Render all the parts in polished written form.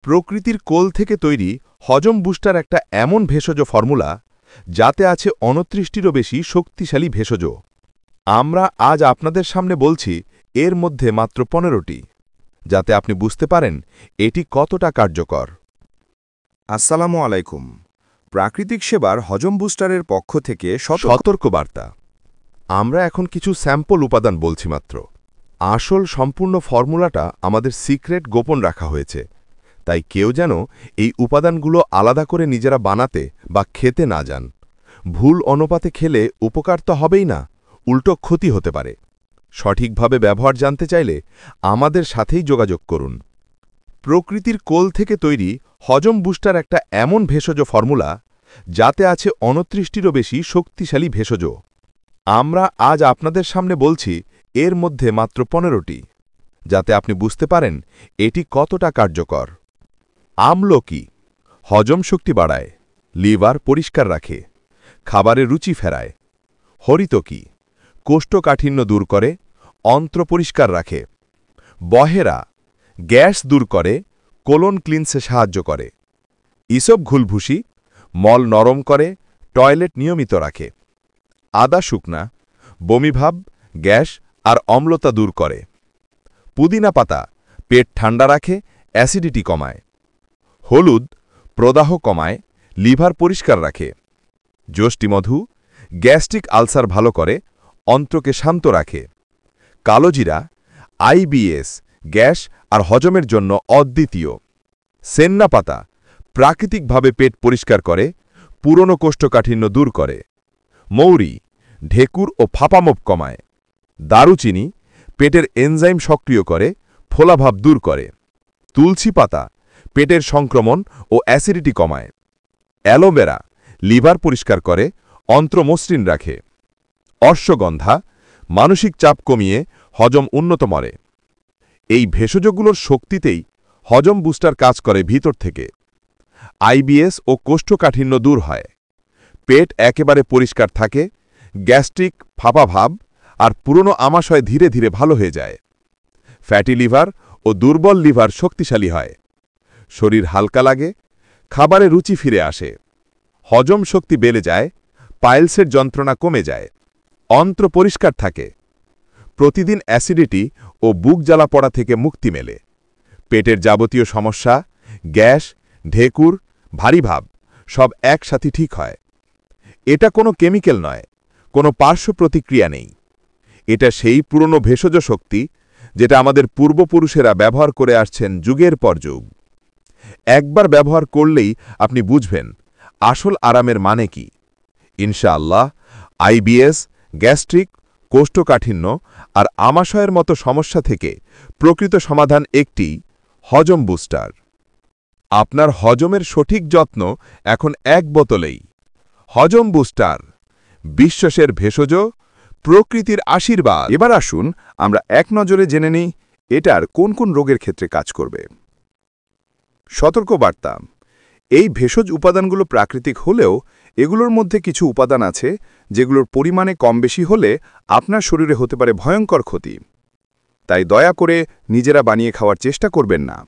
প্রকৃতির কোল থেকে তৈরি হজম বুস্টার একটা এমন ভেষজ ফর্মুলা যাতে আছে ২৯টিরও বেশি শক্তিশালী ভেষজ। আমরা আজ আপনাদের সামনে বলছি এর মধ্যে মাত্র ১৫টি, যাতে আপনি বুঝতে পারেন এটি কতটা কার্যকর। আসসালামু আলাইকুম। প্রাকৃতিক সেবার হজম বুস্টারের পক্ষ থেকে সতর্কবার্তা। আমরা এখন কিছু স্যাম্পল উপাদান বলছি মাত্র। আসল সম্পূর্ণ ফর্মুলাটা আমাদের সিক্রেট গোপন রাখা হয়েছে, তাই কেউ যেন এই উপাদানগুলো আলাদা করে নিজেরা বানাতে বা খেতে না যান। ভুল অনুপাতে খেলে উপকার তো হবেই না, উল্টো ক্ষতি হতে পারে। সঠিকভাবে ব্যবহার জানতে চাইলে আমাদের সাথেই যোগাযোগ করুন। প্রকৃতির কোল থেকে তৈরি হজম বুস্টার একটা এমন ভেষজ ফর্মুলা যাতে আছে ২৯টিরও বেশি শক্তিশালী ভেষজ। আমরা আজ আপনাদের সামনে বলছি এর মধ্যে মাত্র ১৫টি, যাতে আপনি বুঝতে পারেন এটি কতটা কার্যকর। আমলকি হজম শক্তি বাড়ায়, লিভার পরিষ্কার রাখে, খাবারে রুচি ফেরায়। হরিতকি কোষ্ঠকাঠিন্য দূর করে, অন্ত্র পরিষ্কার রাখে। বহেরা গ্যাস দূর করে, কোলন ক্লিনসে সাহায্য করে। ইসবঘুলভুসি মল নরম করে, টয়লেট নিয়মিত রাখে। আদা শুকনা বমিভাব, গ্যাস আর অম্লতা দূর করে। পুদিনা পাতা পেট ঠান্ডা রাখে, অ্যাসিডিটি কমায়। হলুদ প্রদাহ কমায়, লিভার পরিষ্কার রাখে। যষ্টিমধু গ্যাস্ট্রিক আলসার ভালো করে, অন্ত্রকে শান্ত রাখে। কালোজিরা আইবিএস গ্যাস আর হজমের জন্য অদ্বিতীয়। সেন্না পাতা প্রাকৃতিকভাবে পেট পরিষ্কার করে, পুরনো কোষ্ঠকাঠিন্য দূর করে। মৌরি ঢেকুর ও ফাঁপামোপ কমায়। দারুচিনি পেটের এনজাইম সক্রিয় করে, ফোলাভাব দূর করে। তুলসী পাতা পেটের সংক্রমণ ও অ্যাসিডিটি কমায়। অ্যালোভেরা লিভার পরিষ্কার করে, অন্ত্র মসৃণ রাখে। অশ্বগন্ধা মানসিক চাপ কমিয়ে হজম উন্নত করে। এই ভেষজগুলোর শক্তিতেই হজম বুস্টার কাজ করে ভিতর থেকে। আইবিএস ও কোষ্ঠকাঠিন্য দূর হয়। পেট একেবারে পরিষ্কার থাকে, গ্যাস্ট্রিক ফাঁপাভাব আর পুরনো আমাশয় ধীরে ধীরে ভালো হয়ে যায়। ফ্যাটি লিভার ও দুর্বল লিভার শক্তিশালী হয়। শরীর হালকা লাগে, খাবারে রুচি ফিরে আসে। হজম শক্তি বেড়ে যায়, পাইলসের যন্ত্রণা কমে যায়। অন্ত্র পরিষ্কার থাকে। প্রতিদিন অ্যাসিডিটি ও বুক জ্বালা পড়া থেকে মুক্তি মেলে। পেটের যাবতীয় সমস্যা, গ্যাস, ঢেকুর, ভারী ভাব সব একসাথে ঠিক হয়। এটা কোনো কেমিক্যাল নয়, কোনো পার্শ্ব প্রতিক্রিয়া নেই। এটা সেই পুরনো ভেষজ শক্তি যেটা আমাদের পূর্বপুরুষেরা ব্যবহার করে আসছেন যুগের পর যুগ। একবার ব্যবহার করলেই আপনি বুঝবেন আসল আরামের মানে কি। ইনশাআল্লাহ আইবিএস, গ্যাস্ট্রিক, কোষ্ঠকাঠিন্য আর আমাশয়ের মতো সমস্যা থেকে প্রকৃত সমাধান একটি হজম বুস্টার। আপনার হজমের সঠিক যত্ন এখন এক বোতলেই। হজম বুস্টার, বিশ্বাসের ভেষজ, প্রকৃতির আশীর্বাদ। এবার আসুন আমরা এক নজরে জেনে নিই এটার কোন কোন রোগের ক্ষেত্রে কাজ করবে। সতর্কবার্তা, এই ভেষজ উপাদানগুলো প্রাকৃতিক হলেও এগুলোর মধ্যে কিছু উপাদান আছে যেগুলোর পরিমাণে কম বেশি হলে আপনার শরীরে হতে পারে ভয়ঙ্কর ক্ষতি। তাই দয়া করে নিজেরা বানিয়ে খাওয়ার চেষ্টা করবেন না।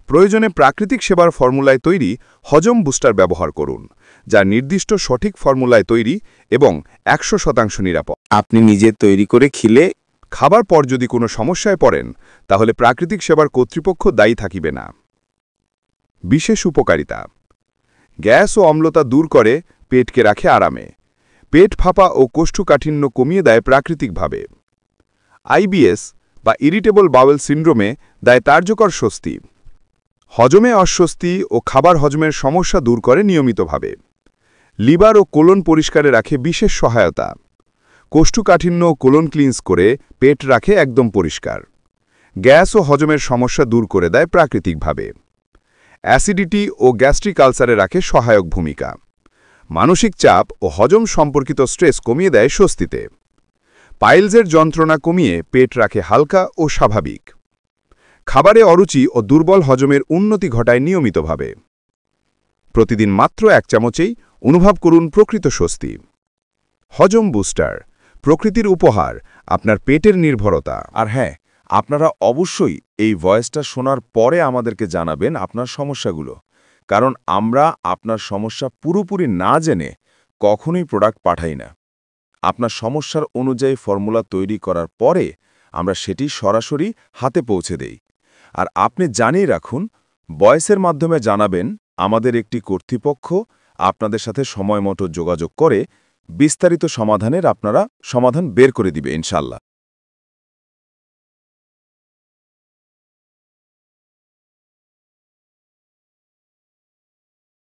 প্রয়োজনে প্রাকৃতিক সেবার ফর্মুলায় তৈরি হজম বুস্টার ব্যবহার করুন, যা নির্দিষ্ট সঠিক ফর্মুলায় তৈরি এবং ১০০% নিরাপদ। আপনি নিজে তৈরি করে খেলে খাবার পর যদি কোনো সমস্যায় পড়েন, তাহলে প্রাকৃতিক সেবার কর্তৃপক্ষ দায়ী থাকিবে না। বিশেষ উপকারিতা: গ্যাস ও অম্লতা দূর করে, পেটকে রাখে আরামে। পেট ফাঁপা ও কোষ্ঠকাঠিন্য কমিয়ে দেয় প্রাকৃতিকভাবে। আইবিএস বা ইরিটেবল বাওয়েল সিন্ড্রোমে দেয় কার্যকর স্বস্তি। হজমে অস্বস্তি ও খাবার হজমের সমস্যা দূর করে নিয়মিতভাবে। লিভার ও কোলন পরিষ্কারে রাখে বিশেষ সহায়তা। কোষ্ঠকাঠিন্য ও কোলন ক্লিনস করে পেট রাখে একদম পরিষ্কার। গ্যাস ও হজমের সমস্যা দূর করে দেয় প্রাকৃতিকভাবে। অ্যাসিডিটি ও গ্যাস্ট্রিক আলসারে রাখে সহায়ক ভূমিকা। মানসিক চাপ ও হজম সম্পর্কিত স্ট্রেস কমিয়ে দেয় স্বস্তিতে। পাইলসের যন্ত্রণা কমিয়ে পেট রাখে হালকা ও স্বাভাবিক। খাবারে অরুচি ও দুর্বল হজমের উন্নতি ঘটায় নিয়মিতভাবে। প্রতিদিন মাত্র ১ চামচেই অনুভব করুন প্রকৃত স্বস্তি। হজম বুস্টার, প্রকৃতির উপহার, আপনার পেটের নির্ভরতা। আর হ্যাঁ, আপনারা অবশ্যই এই ভয়েসটা শোনার পরে আমাদেরকে জানাবেন আপনার সমস্যাগুলো, কারণ আমরা আপনার সমস্যা পুরোপুরি না জেনে কখনোই প্রোডাক্ট পাঠাই না। আপনার সমস্যার অনুযায়ী ফর্মুলা তৈরি করার পরে আমরা সেটি সরাসরি হাতে পৌঁছে দেই। আর আপনি জানিয়ে রাখুন, ভয়েসের মাধ্যমে জানাবেন, আমাদের একটি কর্তৃপক্ষ আপনাদের সাথে সময় মতো যোগাযোগ করে বিস্তারিত সমাধান বের করে দিবে ইনশাল্লাহ।